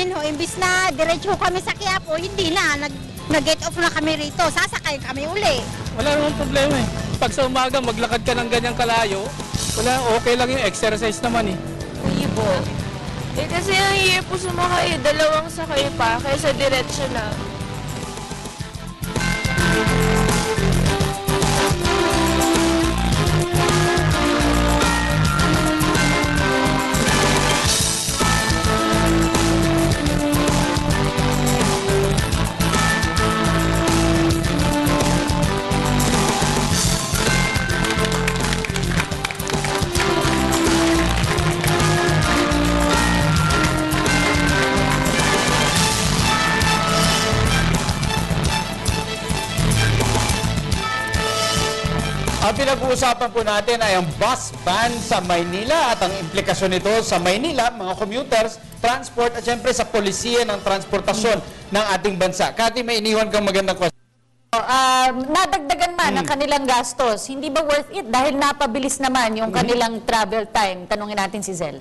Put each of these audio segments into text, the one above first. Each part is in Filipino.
namin ho, imbis na diretso kami sa Quiapo, hindi na, nag-get off na kami rito, sasakay kami uli. Wala namang problema eh. Pag sa umaga maglakad ka ng ganyang kalayo, wala, okay lang yung exercise naman eh. Ibo. Kasi ang hirap po sumakay, dalawang sakay pa, kaysa diretso na. Ang pinag-uusapan po natin ay ang bus ban sa Maynila at ang implikasyon nito sa Maynila, mga commuters, transport at syempre sa polisiya ng transportasyon ng ating bansa. Kati, may iniwan kang magandang question. Nadagdagan man ang kanilang gastos. Hindi ba worth it dahil napabilis naman yung kanilang travel time? Tanungin natin si Zel.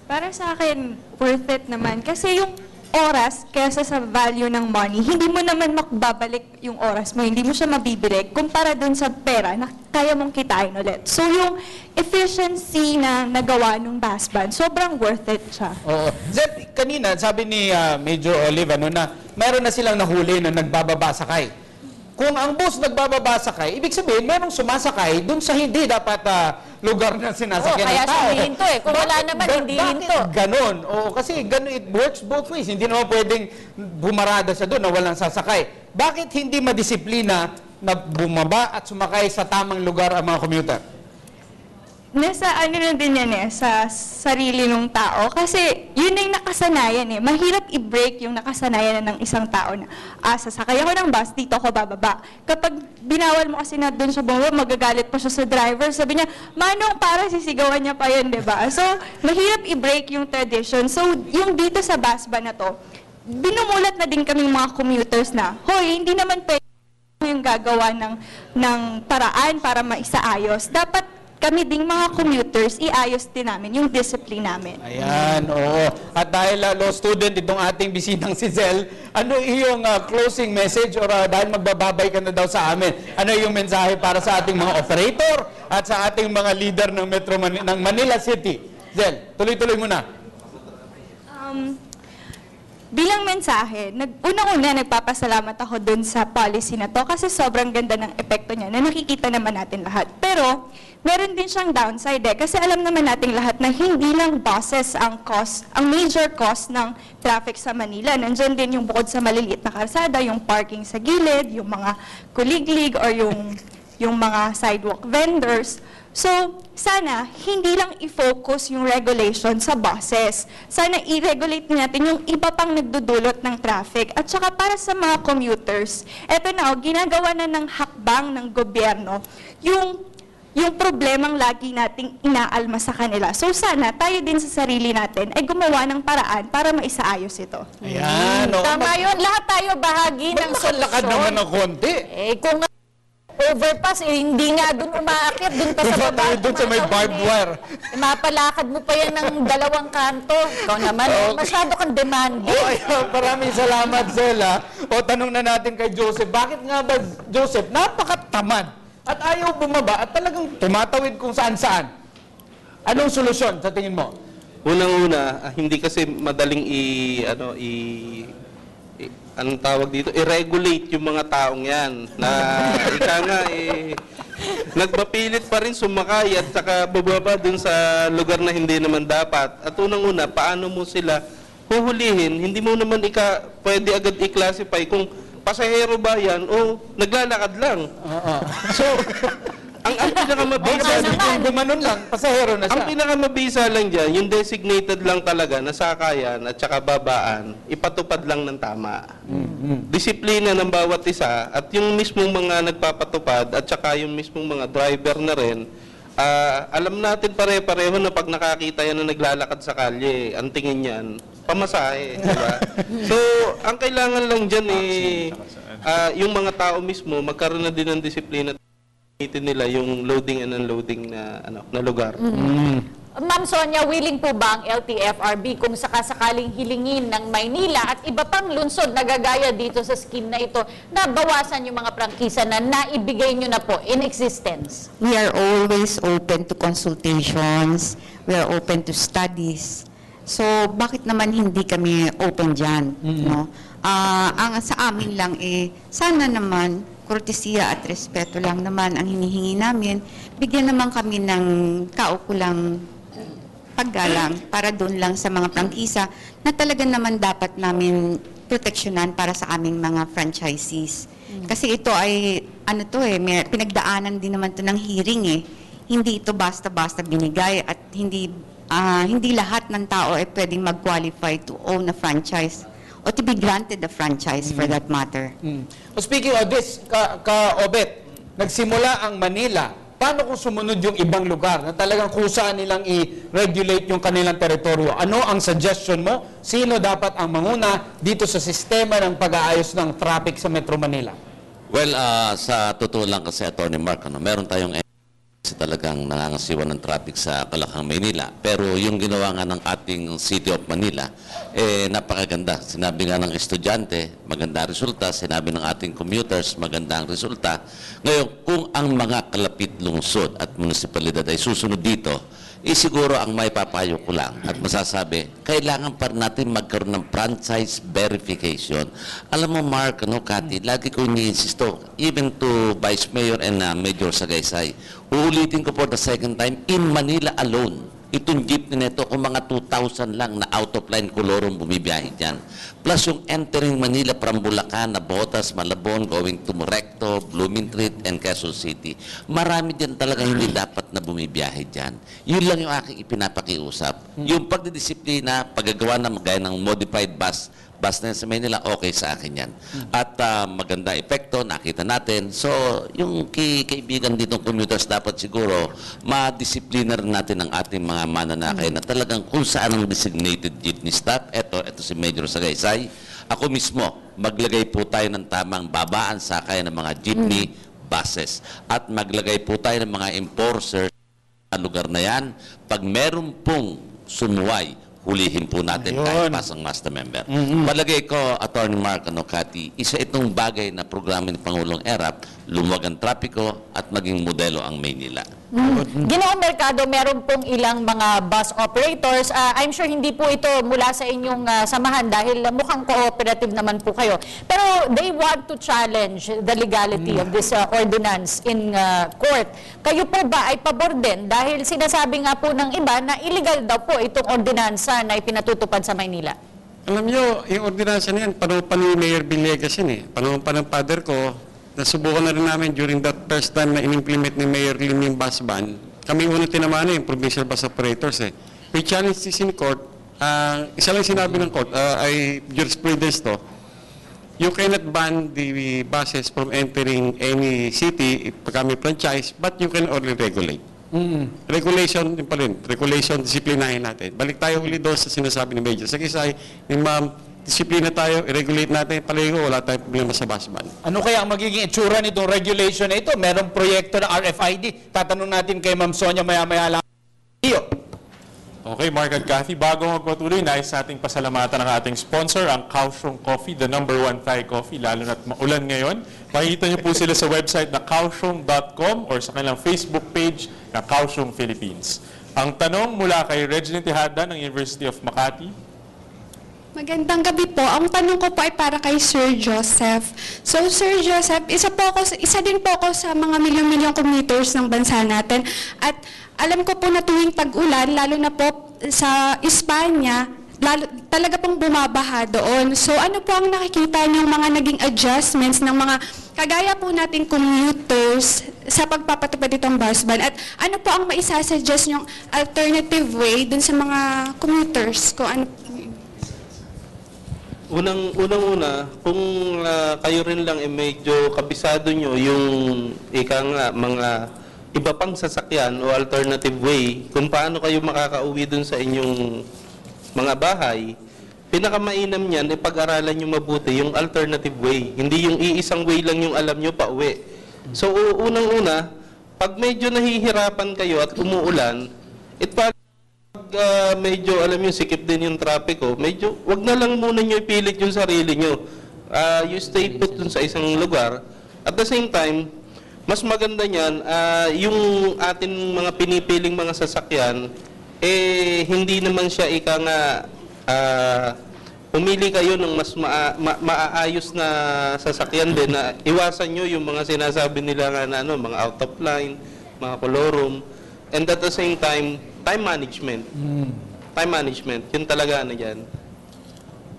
Para sa akin, worth it naman. Kasi yung oras kaysa sa value ng money, hindi mo naman makbabalik yung oras mo, hindi mo siya mabibili kumpara dun sa pera na kaya mong kitain ulit. So yung efficiency na nagawa ng bus ban, sobrang worth it siya. Oo. Zed, kanina, sabi ni Major Olive, na mayroon na silang nahuli na nagbababa sakay. Kung ang bus nagbababa sakay, ibig sabihin, merong sumasakay dun sa hindi dapat lugar na sinasakyan kaya ng tao. siya hihinto eh. Kung wala naman, hindi hinto. Bakit ganon? Oo, kasi ganon, it works both ways. Hindi naman pwedeng bumarada siya doon na walang sasakay. Bakit hindi madisiplina na bumaba at sumakay sa tamang lugar ang mga commuter? Nasa ano na din yan sa sarili ng tao. Kasi yun yung nakasanayan eh. Mahirap i-break yung nakasanayan ng isang tao na, sasakay ako ng bus, dito ako bababa. Kapag binawal mo kasi na doon sa bumaba, magagalit pa siya sa driver. Sabi niya, Manong, para sisigawan niya pa yun, diba? So, mahirap i-break yung tradition. So, yung dito sa bus ba na to, binumulat na din kaming mga commuters na, hoy, hindi naman pwede yung gagawa ng paraan para maisaayos. Dapat kami ding mga commuters, iayos din namin yung discipline namin. Ayan, oo. At dahil law student itong ating bisitang si Zel, ano iyong closing message or dahil magbababay ka na daw sa amin, ano yung mensahe para sa ating mga operator at sa ating mga leader ng Metro ng Manila City? Zel, tuloy-tuloy mo na. Bilang mensahe, unang-una nagpapasalamat ako dun sa policy na to kasi sobrang ganda ng epekto niya na nakikita naman natin lahat. Pero, meron din siyang downside kasi alam naman natin lahat na hindi lang buses ang major cost ng traffic sa Manila. Nandiyan din yung bukod sa maliliit na kalsada, yung parking sa gilid, yung mga kuliglig or yung mga sidewalk vendors. So, sana hindi lang i-focus yung regulation sa buses. Sana i-regulate natin yung iba pang nagdudulot ng traffic. At saka para sa mga commuters, eto na, ginagawa na ng hakbang ng gobyerno yung problemang lagi nating inaalma sa kanila. So sana tayo din sa sarili natin ay gumawa ng paraan para maisaayos ito. Ayan, oo. Tama yun. Lahat tayo bahagi ng Makalakad solusyon. naman ng konti. Kung overpass, hindi nga dun umaakit, dun pa sa baba. Doon sa may barbed wire. Mapalakad mo pa yan ng dalawang kanto. Ikaw naman, masyado kang demanding. Ayan, maraming salamat, Zela. O, tanong na natin kay Joseph. Bakit nga ba, Joseph, napakatamad at ayaw bumaba at talagang tumatawid kung saan-saan? Anong solusyon sa tingin mo? Unang-una, hindi kasi madaling anong tawag dito, i-regulate yung mga taong yan na ika nga nagpapilit pa rin sumakay at saka bababa dun sa lugar na hindi naman dapat. At unang-una, paano mo sila huhulihin? Hindi mo naman pwede agad i-classify kung pasahero ba yan o naglalakad lang. So, ang pinakamabisa, Kung gumanon lang, pasahero na siya. ang pinakamabisa lang dyan, yung designated lang talaga na sakayan at saka babaan, ipatupad lang ng tama. Disiplina ng bawat isa at yung mismong mga nagpapatupad at saka yung mismong mga driver na rin, alam natin pare-pareho na pag nakakita yan na naglalakad sa kalye, ang tingin yan, pamasahe. Diba? So, ang kailangan lang dyan yung mga tao mismo, magkaroon na din ng disiplina nila yung loading and unloading na lugar. Ma'am Sonia, willing po ba ang LTFRB kung sakasakaling hilingin ng Maynila at iba pang lungsod na gagaya dito sa scheme na ito na bawasan yung mga prangkisa na naibigay nyo na po in existence? We are always open to consultations. We are open to studies. So, bakit naman hindi kami open dyan? No? Ang sa amin lang sana naman, kortesiya at respeto lang naman ang hinihingi namin. Bigyan naman kami ng kaukulang paggalang para doon lang sa mga prangkisa na talaga naman dapat namin proteksyonan para sa aming mga franchisees. Kasi ito ay, may pinagdaanan din naman to ng hearing Hindi ito basta-basta binigay at hindi lahat ng tao ay pwedeng mag-qualify to own a franchise o to be granted a franchise for that matter. Well, speaking of this, Obet, nagsimula ang Manila. Paano kung sumunod yung ibang lugar na talagang kusa nilang i-regulate yung kanilang teritoryo? Ano ang suggestion mo? Sino dapat ang manguna dito sa sistema ng pag-aayos ng traffic sa Metro Manila? Well, sa totoo lang kasi, Atty. Mark, meron tayong talagang nangangasiwa ng traffic sa Caloocan, Maynila. Pero yung ginawa nga ng ating City of Manila, napakaganda. Sinabi nga ng estudyante, maganda ang resulta. Sinabi ng ating commuters, maganda ang resulta. Ngayon, kung ang mga kalapit lungsod at munisipalidad ay susunod dito, siguro ang may papayo ko lang at masasabi, kailangan pa natin magkaroon ng franchise verification. Alam mo, Mark, Cathy, lagi ko iniinsisto, even to Vice Mayor and Major Sagaysay, uulitin ko for the second time, in Manila alone, itong jeepney nito, kung mga 2,000 lang na out-of-line kolorong bumibiyahe dyan. Plus yung entering Manila from Bulacan, Nabotas, Malabon, going to Recto, Bloomingtreet, and Quezon City. Marami dyan talaga hindi dapat na bumibiyahe dyan. Yun lang yung aking ipinapakiusap. Yung pagdidisiplina, paggagawa ng gaya ng modified bus na sa Manila, okay sa akin yan. At maganda epekto, nakita natin. So, yung kaibigan ditong commuters, dapat siguro madisiplina rin natin ang ating mga mananakay na talagang kung saan ang designated jeepney stop. Ito si Major Sagaysay. Ako mismo, maglagay po tayo ng tamang babaan sakay ng mga jeepney buses. At maglagay po tayo ng mga enforcers sa lugar na yan. Pag meron pong sumuway, hulihin po natin kahit pasang master member. Palagay ko, Atty. Mark, Cathy, isa itong bagay na programa ni Pangulong ERAP, lumuwag ang trapiko at maging modelo ang Maynila. Ginoong Mercado, meron pong ilang mga bus operators. I'm sure hindi po ito mula sa inyong samahan dahil mukhang cooperative naman po kayo. Pero they want to challenge the legality of this ordinance in court. Kayo po ba ay pabor din? Dahil sinasabi nga po ng iba na illegal daw po itong ordinansa na ipinatutupad sa Maynila. Alam nyo, yung ordinansa na yan, panahon pa ni Mayor Villegas yan Panahon pa ng father ko, nasubukan na rin namin during that first time na in-implement ni Mayor Lim yung bus ban. Kami unang tinamaan yung provincial bus operators We challenged this in court. Isa lang sinabi ng court, ay jurisprudence to. You cannot ban the buses from entering any city if kami franchise, but you can only regulate. Regulation din pa rin. Regulation, disiplinahin natin. Balik tayo uli doon sa sinasabi ni Major. Sa kisay, ni Ma'am, disiplina tayo, i-regulate natin, palagi ko, wala tayong problema sa bus ban. Ano kaya ang magiging itsura nitong regulation na ito? Merong proyekto na RFID. Tatanong natin kay Ma'am Sonia maya-maya lang. Iyo. Okay, Mark at Cathy, bago magpatuloy, nais nating pasalamatan ang ating sponsor, ang Kaohsiung Coffee, the #1 Thai coffee, lalo na't maulan ngayon. Makikita niyo po sila sa website na kaohsiung.com or sa kanilang Facebook page na Kaohsiung Philippines. Ang tanong mula kay Regina Tejada ng University of Makati. Magandang gabi po. Ang tanong ko po ay para kay Sir Joseph. So, Sir Joseph, isa din po ako sa mga milyon-milyong commuters ng bansa natin. At alam ko po na tuwing tag-ulan, lalo na po sa Espanya, talaga pong bumabaha doon. So, ano po ang nakikita niyong mga naging adjustments ng mga kagaya po nating commuters sa pagpapatupad itong bus ban? At ano po ang maisasuggest niyong alternative way dun sa mga commuters? Kung ano Unang-una, kung kayo rin lang medyo kabisado nyo yung mga iba pang sasakyan o alternative way, kung paano kayo makakauwi dun sa inyong mga bahay, pinakamainam niyan, pag-aralan nyo mabuti yung alternative way. Hindi yung iisang way lang yung alam nyo pa uwi. So, unang-una, pag medyo nahihirapan kayo at umuulan, medyo, alam niyo, sikip din yung trapiko, medyo, wag na lang muna niyo ipilit yung sarili niyo. You stay put dun sa isang lugar. At the same time, mas maganda niyan, yung atin mga pinipiling mga sasakyan, hindi naman siya ika nga, pumili kayo ng mas maaayos na sasakyan din na iwasan nyo yung mga sinasabi nila nga na mga out of line, mga colorum. And at the same time, time management. Time management, yun talaga yan.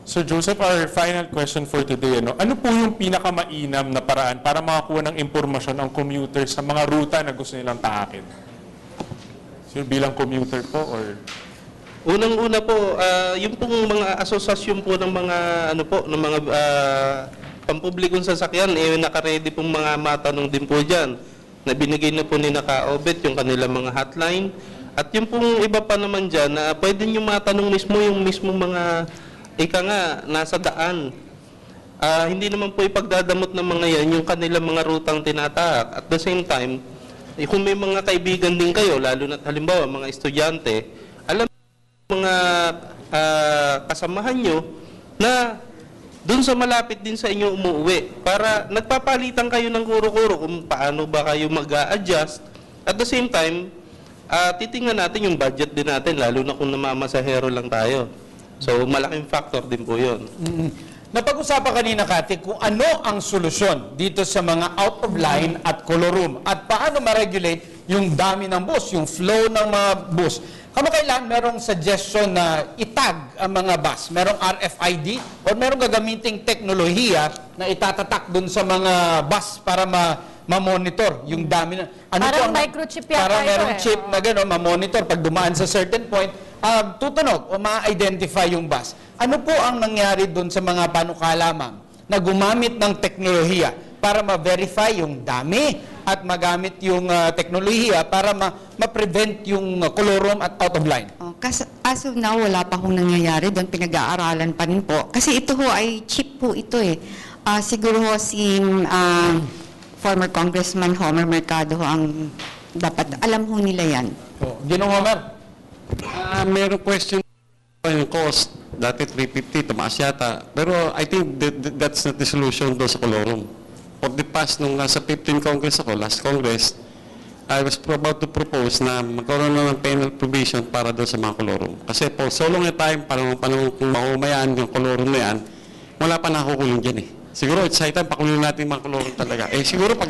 So Joseph, our final question for today, ano po yung pinakamainam na paraan para makakuha ng impormasyon ang commuter sa mga ruta na gusto nilang taakin? So bilang commuter po or... Unang-una po, yung pong mga asosasyon po ng mga ng mga pampublikong sasakyan, naka-ready pong mga matanong din po diyan. Na binigay na po ni Naka-Obet yung kanilang mga hotline. At yung pong iba pa naman diyan na pwede niyo matanong mismo yung mismo mga nasa daan. Hindi naman po ipagdadamot ng mga yan yung kanilang mga rutang tinataak. At the same time, kung may mga kaibigan din kayo, lalo na halimbawa mga estudyante, alam mga kasamahan nyo na dun sa malapit din sa inyo umuwi para nagpapalitan kayo ng kuro-kuro kung paano ba kayo mag-a-adjust. At the same time, titingnan natin yung budget din natin lalo na kung namamasahero lang tayo. So malaking factor din po yun. Napag-usapan kanina, Cathy, kung ano ang solusyon dito sa mga out of line at colorum at paano ma-regulate yung dami ng bus, yung flow ng mga bus. Kamakailan merong suggestion na itag ang mga bus? Merong RFID o merong gagamiting teknolohiya na itatatak dun sa mga bus para ma-monitor yung dami na... Parang microchip yata parang ito merong chip na gano'n, ma-monitor pag dumaan sa certain point, tutunog o ma-identify yung bus. Ano po ang nangyari dun sa mga panukala, ma'am, na gumamit ng teknolohiya para ma-verify yung dami at magamit yung teknolohiya para ma-prevent yung colorum at out of line? As of now, wala pa hong nangyayari doon. Pinag-aaralan pa rin po. Kasi ito ho ay chip po ito eh. Siguro ho si former Congressman Homer Mercado ho ang dapat. Alam ho nila yan. Ginong Homer? Meron question yung cost. Dati 350, tumaas yata. Pero I think that's not the solution doon sa colorum. For the past, nung nasa 15 Congress ako, last Congress, I was about to propose na magkaroon na ng penal provision para doon sa mga colorum. Kasi for so long a time, panong mahumayaan yung colorum na yan, wala pa nakukulong dyan eh. Siguro it's high time, pakulong natin mga colorum talaga. Siguro pag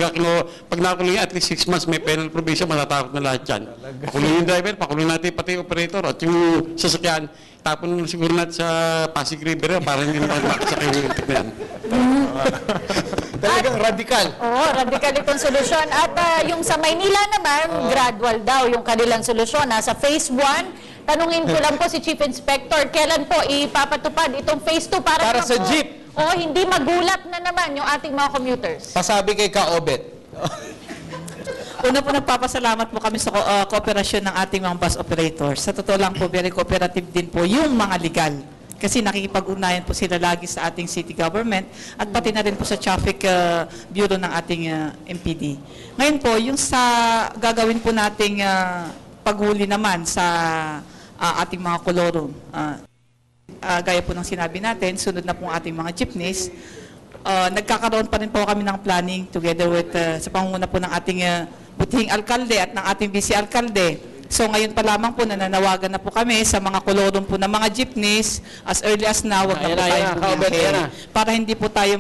nakulong at least 6 months may penal provision, matatakot na lahat yan. Pakulong yung driver, pakulong natin pati yung operator at yung sasakyan, tapon na siguro natin sa Pasig River para hindi naman makasakay yung itik na yan. Talagang radikal. Oo, radikal itong solusyon. At yung sa Maynila naman, gradual daw yung kanilang solusyon. Sa Phase 1, tanungin ko lang po si Chief Inspector, kailan po ipapatupad itong Phase 2 para sa po, jeep? O hindi magulat na naman yung ating mga commuters. Pasabi kay Ka-Obet. Una po, nagpapasalamat po kami sa kooperasyon ng ating mga bus operators. Sa totoo lang po, very cooperative din po yung mga legal. Kasi nakikipag-ugnayan po sila lagi sa ating city government at pati na rin po sa traffic bureau ng ating MPD. Ngayon po, yung sa gagawin po nating paghuli naman sa ating mga colorum, gaya po ng sinabi natin, sunod na po ating mga jeepneys, nagkakaroon pa rin po kami ng planning together with sa pangunguna po ng ating butihing alkalde at ng ating vice-alkalde. So ngayon pa lamang po nananawagan na po kami sa mga colorum po ng mga jeepneys as early as now, wag na po tayong bumiyahe para hindi po tayo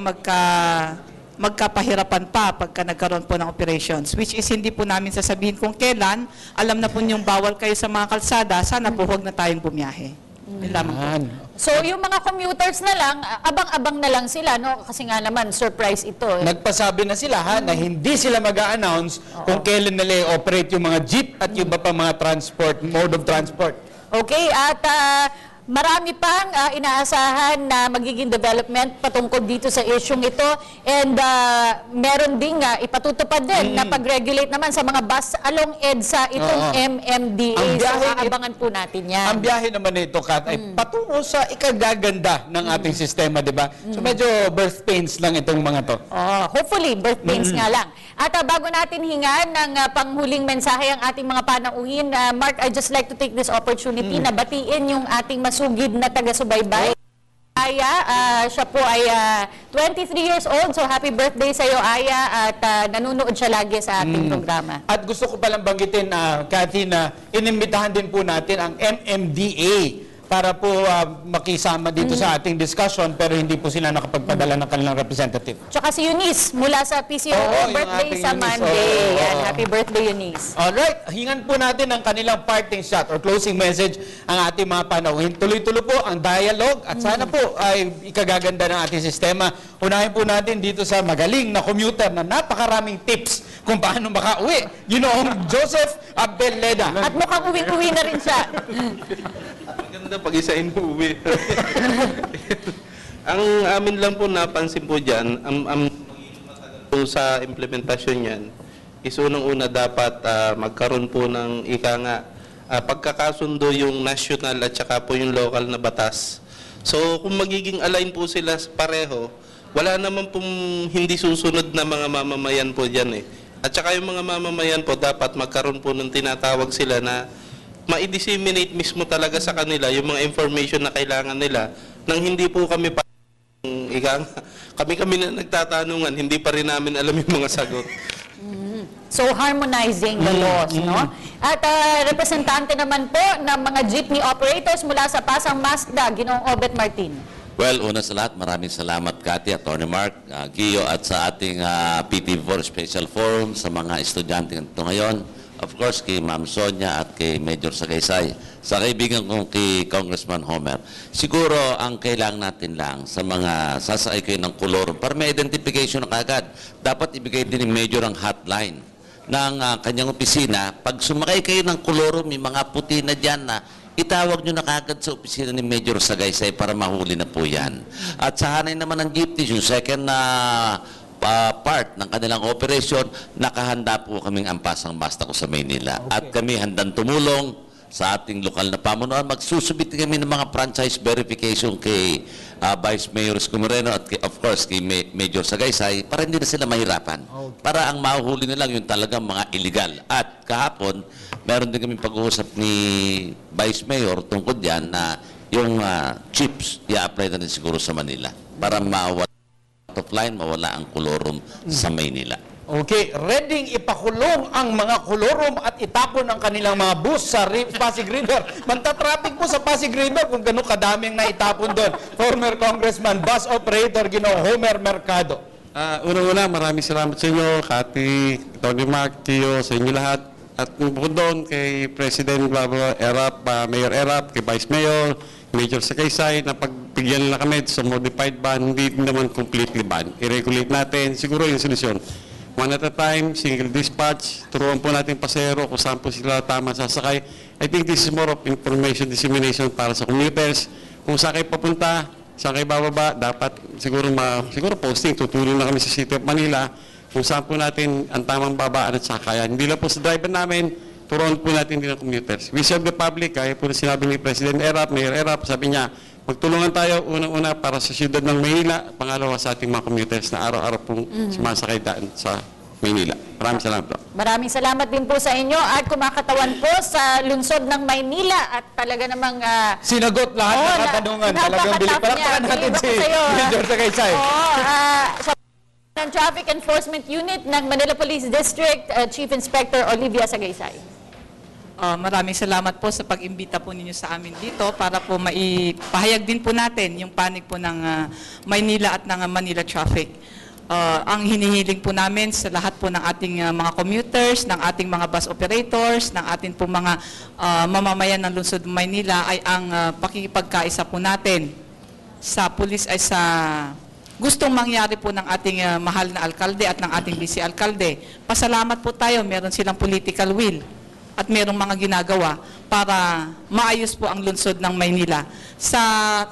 magkapahirapan pa pagka nagkaroon po ng operations, which is hindi po namin sasabihin kung kailan. Alam na po yung bawal kayo sa mga kalsada, sana po huwag na tayong bumiyahe. Yun lamang po. So yung mga commuters na lang, abang-abang na lang sila, no? Kasi nga naman, surprise ito. Nagpasabi na sila na hindi sila mag-a-announce kung kailan nila i-operate yung mga jeep at yung iba pa mga mode of transport. Okay, at Marami pang inaasahan na magiging development patungkol dito sa isyong ito, and meron ding ipatutupad din na pag-regulate naman sa mga bus along EDSA itong MMDA. So, aabangan po natin yan. Ang biyahe naman nito, Kat, ay patungo sa ikagaganda ng ating sistema, di ba? So medyo birth pains lang itong mga to. Hopefully, birth pains nga lang. At bago natin hingan ng panghuling mensahe ang ating mga panauhin, Mark, I'd just like to take this opportunity na batiin yung ating masugid na taga-subaybay. Aya, siya po ay 23 years old, so happy birthday sa iyo, Aya, at nanonood siya lagi sa ating programa. At gusto ko palang banggitin, Cathy, na inimbitahan din po natin ang MMDA para po makisama dito sa ating discussion, pero hindi po sila nakapagpadala ng kanilang representative. Tsaka si Eunice, mula sa PCOO, birthday sa Monday. Yan, happy birthday, Eunice. Alright, hingan po natin ang kanilang parting shot or closing message ang ating mga panauhin. Tuloy-tuloy po ang dialogue at sana po ay ikagaganda ng ating sistema. Unahin po natin dito sa magaling na commuter na napakaraming tips kung paano makauwi. Ginoong Joseph Abeleda. At mukhang uwing-uwi na rin siya. Maganda pag-isain mo uwi. Ang amin lang po napansin po dyan, sa implementasyon yan, is unang-una dapat magkaroon po ng pagkakasundo yung national at saka po yung local na batas. So kung magiging align po sila pareho, wala naman pong hindi susunod na mga mamamayan po dyan eh. At saka yung mga mamamayan po dapat magkaroon po ng tinatawag sila na ma-disseminate mismo talaga sa kanila yung mga information na kailangan nila nang hindi po kami kami na nagtatanungan, hindi pa rin namin alam yung mga sagot. So, harmonizing the laws, no? At representante naman po ng mga jeepney operators mula sa Pasang Mazda, Ginoong Obet Martin. Well, una sa lahat, maraming salamat, Cathy, Atty. Mark, Gio, at sa ating PT4 Special Forum, sa mga estudyante nito ngayon. Of course, kay Ma'am Sonia at kay Major Sagaysay. Sa kaibigan kong kay Congressman Homer. Siguro, ang kailangan natin lang sa mga sasakay kayo ng kolorum, para may identification na kagad, dapat ibigay din ni Major ang hotline ng kanyang opisina. Pag sumakay kayo ng kolorum, may mga puti na dyan na itawag nyo na kagad sa opisina ni Major Sagaysay para mahuli na po yan. At sa hanay naman ng jeepneys, yung second na part ng kanilang operation, nakahanda po kaming Pasang Mazda ko sa Maynila. Okay. At kami handang tumulong sa ating lokal na pamunuan. Magsusubit kami ng mga franchise verification kay Vice Mayor Escumoreno at of course kay Major Sagaysay para hindi na sila mahirapan. Okay. Para ang mahuhuli na lang yung talagang mga illegal. At kahapon, meron din kami pag-uusap ni Vice Mayor tungkol yan na yung chips i-apply na rin siguro sa Manila para mawala ang kolorum sa Maynila. Okay, readyng ipakulong ang mga kolorum at itapon ang kanilang mga bus sa Pasig River. Mantatraffic po sa Pasig River kung gano'ng kadaming naitapon doon. Former Congressman, bus operator, Ginoong Homer Mercado. Una-una, maraming salamat sa inyo, Cathy, Tony Mark, Gio, sa inyo lahat. At bukod doon kay President Erap, Mayor Erap, kay Vice Mayor, Major Sagaysay, na pagbigyan na kami sa modified ban, hindi naman completely ban. I-regulate natin, siguro yung solusyon. One at a time, single dispatch, turuan po natin pasero kung saan po sila tama sasakay. I think this is more of information dissemination para sa commuters. Kung saan kayo papunta, saan kayo bababa, dapat siguro posting, tutulong na kami sa City of Manila kung saan po natin ang tamang babaan at sakayan. Hindi lang po sa driver namin, turuan po natin din ang commuters. We serve the public, kaya po sinabi ni President Erap, Mayor Erap, sabi niya, magtulungan tayo unang-una para sa siyudad ng Maynila, pangalawa sa ating mga commuters na araw-araw pong sumasakay daan sa Maynila. Maraming salamat po. Maraming salamat din po sa inyo at kumakatawan po sa lungsod ng Maynila at talaga namang sinagot lahat ng katanungan. Talagang palakpakan natin si Major Sagaysay. Ng Traffic Enforcement Unit ng Manila Police District, Chief Inspector Olivia Sagaysay. Maraming salamat po sa pag-imbita po ninyo sa amin dito para po maipahayag din po natin yung panig po ng Maynila at ng Manila traffic. Ang hinihiling po namin sa lahat po ng ating mga commuters, ng ating mga bus operators, ng ating po mga mamamayan ng lungsod ng Maynila ay ang pakikipagkaisa po natin sa pulis ay sa gustong mangyari po ng ating mahal na alkalde at ng ating vice-alkalde. Pasalamat po tayo, meron silang political will at merong mga ginagawa para maayos po ang lungsod ng Maynila. Sa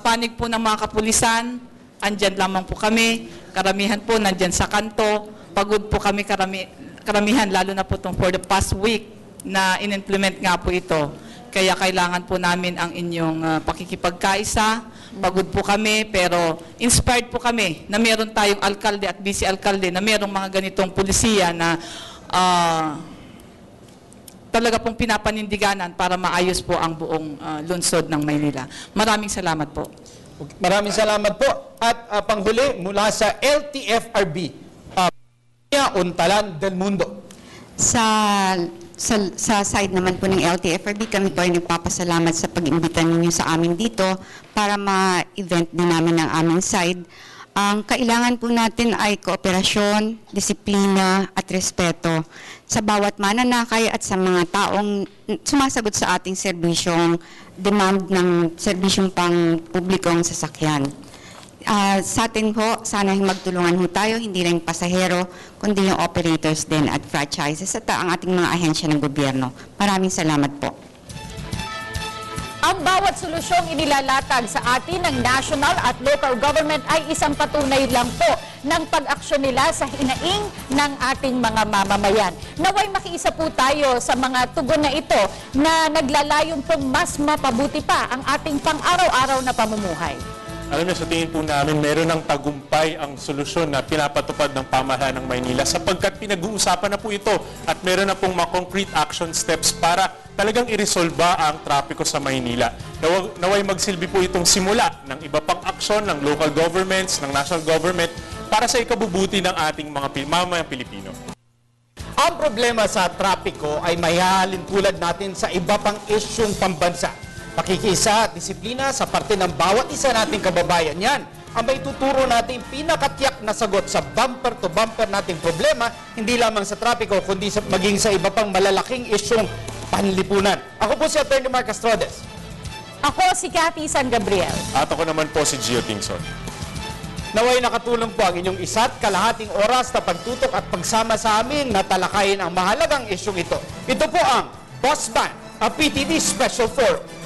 panig po ng mga kapulisan, andyan lamang po kami, karamihan po nandyan sa kanto, pagod po kami karamihan, lalo na po itong for the past week na in-implement nga po ito. Kaya kailangan po namin ang inyong pakikipagkaisa. Pagod po kami, pero inspired po kami na meron tayong alkalde at vice-alkalde na merong mga ganitong pulisiya na talaga pong pinapanindiganan para maayos po ang buong lungsod ng Maynila. Maraming salamat po. Maraming salamat po. At panghuli, mula sa LTFRB, Untalan del Mundo. Sa side naman po ng LTFRB, kami po ay nagpapasalamat sa pag-imbita ninyo sa amin dito para ma-event din namin ang aming side. Ang kailangan po natin ay kooperasyon, disiplina at respeto sa bawat mananakay at sa mga taong sumasagot sa ating serbisyong demand ng serbisyong pang publikong sasakyan. Sa atin po, sana magtulungan ho tayo, hindi lang pasahero, kundi yung operators din at franchises at ang ating mga ahensya ng gobyerno. Maraming salamat po. Ang bawat solusyong inilalatag sa atin ng national at local government ay isang patunay lang po ng pag-aksyon nila sa hinaing ng ating mga mamamayan. Naway makiisa po tayo sa mga tugon na ito na naglalayon pong mas mapabuti pa ang ating pang-araw-araw na pamumuhay. Alam niyo, sa tingin po namin, meron ng tagumpay ang solusyon na pinapatupad ng pamahalaan ng Maynila sapagkat pinag-uusapan na po ito at meron na pong mga concrete action steps para talagang iresolba ang trapiko sa Maynila. Naway magsilbi po itong simula ng iba pang aksyon ng local governments, ng national government para sa ikabubuti ng ating mga mamamayang Pilipino. Ang problema sa trapiko ay mahihalin tulad natin sa iba pang isyong pambansa. Pakikisa at disiplina sa parte ng bawat isa nating kababayan yan ang may tuturo natin pinakatiyak na sagot sa bumper-to-bumper nating problema, hindi lamang sa trapiko, kundi maging sa iba pang malalaking isyong panlipunan. Ako po si Atty. Mark Castrodes. Ako si Cathy San Gabriel. At ako naman po si Gio Tingson. Naway nakatulong po ang inyong isa't kalahating oras na pagtutok at pagsama sa amin na talakayin ang mahalagang isyong ito. Ito po ang Boss Band, a PTD Special Forum.